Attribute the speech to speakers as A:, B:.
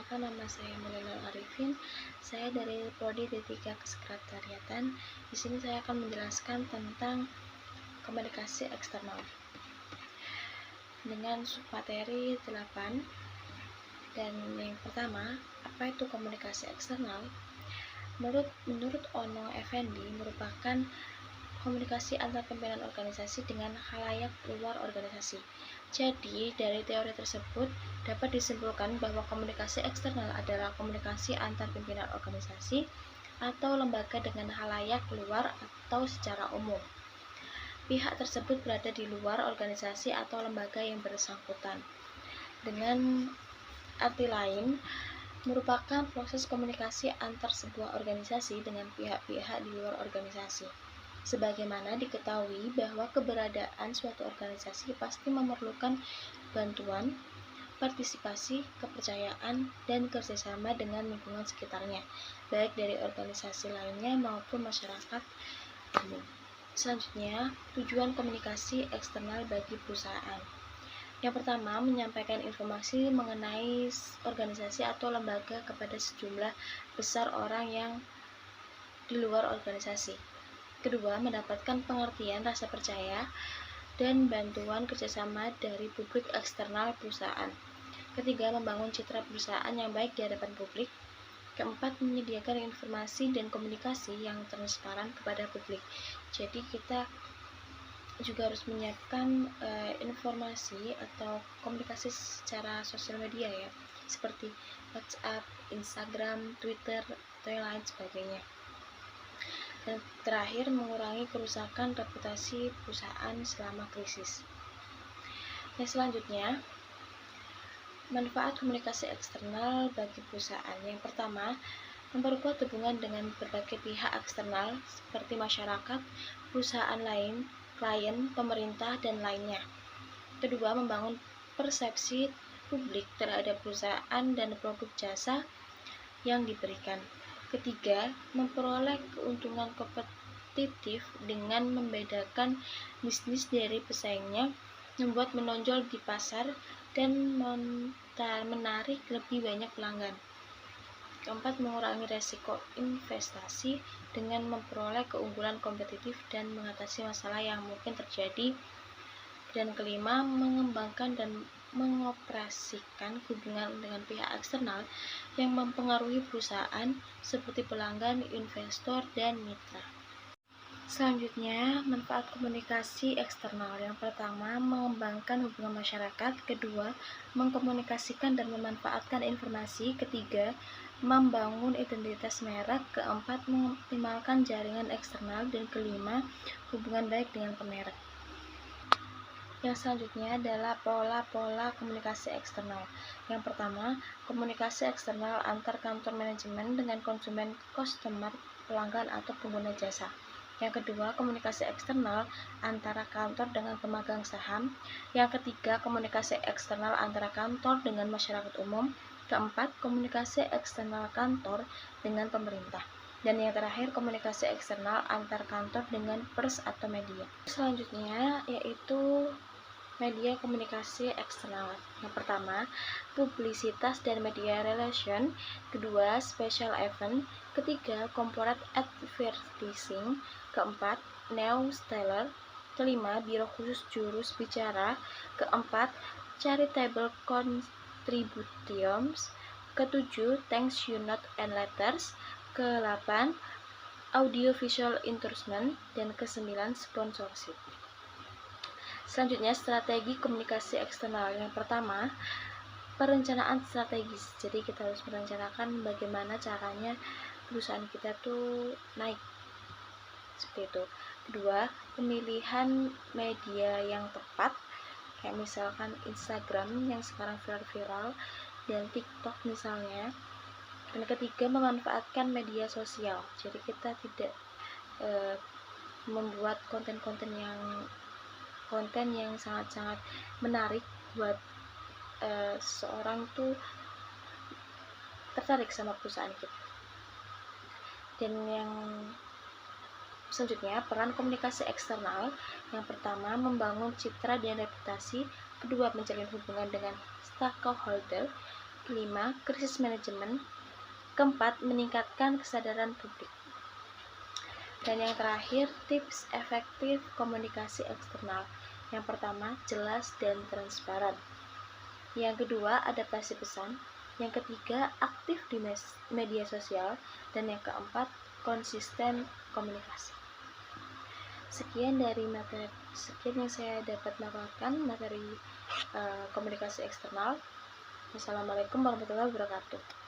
A: perkenalkan, nama saya Melena Arifin. Saya dari Prodi D3 Kesekretariatan. Di sini saya akan menjelaskan tentang komunikasi eksternal dengan submateri 8. Dan yang pertama, apa itu komunikasi eksternal? Menurut Ono Effendi, merupakan komunikasi antar pimpinan organisasi dengan khalayak luar organisasi. Jadi, dari teori tersebut dapat disimpulkan bahwa komunikasi eksternal adalah komunikasi antar pimpinan organisasi atau lembaga dengan khalayak luar atau secara umum. Pihak tersebut berada di luar organisasi atau lembaga yang bersangkutan. Dengan arti lain, merupakan proses komunikasi antar sebuah organisasi dengan pihak-pihak di luar organisasi. Sebagaimana diketahui bahwa keberadaan suatu organisasi pasti memerlukan bantuan, partisipasi, kepercayaan, dan kerjasama dengan lingkungan sekitarnya, baik dari organisasi lainnya maupun masyarakat umum. Selanjutnya, tujuan komunikasi eksternal bagi perusahaan. Yang pertama, menyampaikan informasi mengenai organisasi atau lembaga kepada sejumlah besar orang yang di luar organisasi. Kedua, mendapatkan pengertian, rasa percaya, dan bantuan kerjasama dari publik eksternal perusahaan. Ketiga, membangun citra perusahaan yang baik di hadapan publik. Keempat, menyediakan informasi dan komunikasi yang transparan kepada publik. Jadi kita juga harus menyiapkan informasi atau komunikasi secara sosial media ya, seperti WhatsApp, Instagram, Twitter, atau yang lain sebagainya. Dan terakhir, mengurangi kerusakan reputasi perusahaan selama krisis. Yang selanjutnya, manfaat komunikasi eksternal bagi perusahaan. Yang pertama, memperkuat hubungan dengan berbagai pihak eksternal seperti masyarakat, perusahaan lain, klien, pemerintah, dan lainnya. Kedua, membangun persepsi publik terhadap perusahaan dan produk jasa yang diberikan. Ketiga, memperoleh keuntungan kompetitif dengan membedakan bisnis dari pesaingnya, membuat menonjol di pasar, dan menarik lebih banyak pelanggan. Keempat, mengurangi resiko investasi dengan memperoleh keunggulan kompetitif dan mengatasi masalah yang mungkin terjadi. Dan kelima, mengembangkan dan mengoperasikan hubungan dengan pihak eksternal yang mempengaruhi perusahaan seperti pelanggan, investor, dan mitra. Selanjutnya, manfaat komunikasi eksternal. Yang pertama, mengembangkan hubungan masyarakat. Kedua, mengkomunikasikan dan memanfaatkan informasi. Ketiga, membangun identitas merek. Keempat, mengoptimalkan jaringan eksternal. Dan kelima, hubungan baik dengan pemerek. Yang selanjutnya adalah pola-pola komunikasi eksternal. Yang pertama, komunikasi eksternal antar kantor manajemen dengan konsumen, customer, pelanggan, atau pengguna jasa. Yang kedua, komunikasi eksternal antara kantor dengan pemegang saham. Yang ketiga, komunikasi eksternal antara kantor dengan masyarakat umum. Keempat, komunikasi eksternal kantor dengan pemerintah. Dan yang terakhir, komunikasi eksternal antar kantor dengan pers atau media. Selanjutnya yaitu media komunikasi eksternal. Yang pertama, publisitas dan media relation. Kedua, special event. Ketiga, corporate advertising. Keempat, newsletter. Kelima, biro khusus jurus bicara. Keempat, charitable contributions. Ketujuh, thanks you note and letters. Ke-8, audiovisual endorsement. Dan ke-9, sponsorship. Selanjutnya, strategi komunikasi eksternal. Yang pertama, perencanaan strategis. Jadi kita harus merencanakan bagaimana caranya perusahaan kita tuh naik, seperti itu. Kedua, pemilihan media yang tepat, kayak misalkan Instagram yang sekarang viral-viral dan TikTok misalnya. Dan ketiga, memanfaatkan media sosial. Jadi kita tidak membuat konten yang sangat-sangat menarik buat seorang tuh tertarik sama perusahaan kita. Dan yang selanjutnya, peran komunikasi eksternal. Yang pertama, membangun citra dan reputasi. Kedua, menjalin hubungan dengan stakeholder. 5. Krisis manajemen. Keempat, meningkatkan kesadaran publik. Dan yang terakhir, tips efektif komunikasi eksternal. Yang pertama, jelas dan transparan. Yang kedua, adaptasi pesan. Yang ketiga, aktif di media sosial. Dan yang keempat, konsisten komunikasi. Sekian yang saya dapat melakukan materi komunikasi eksternal. Wassalamualaikum warahmatullahi wabarakatuh.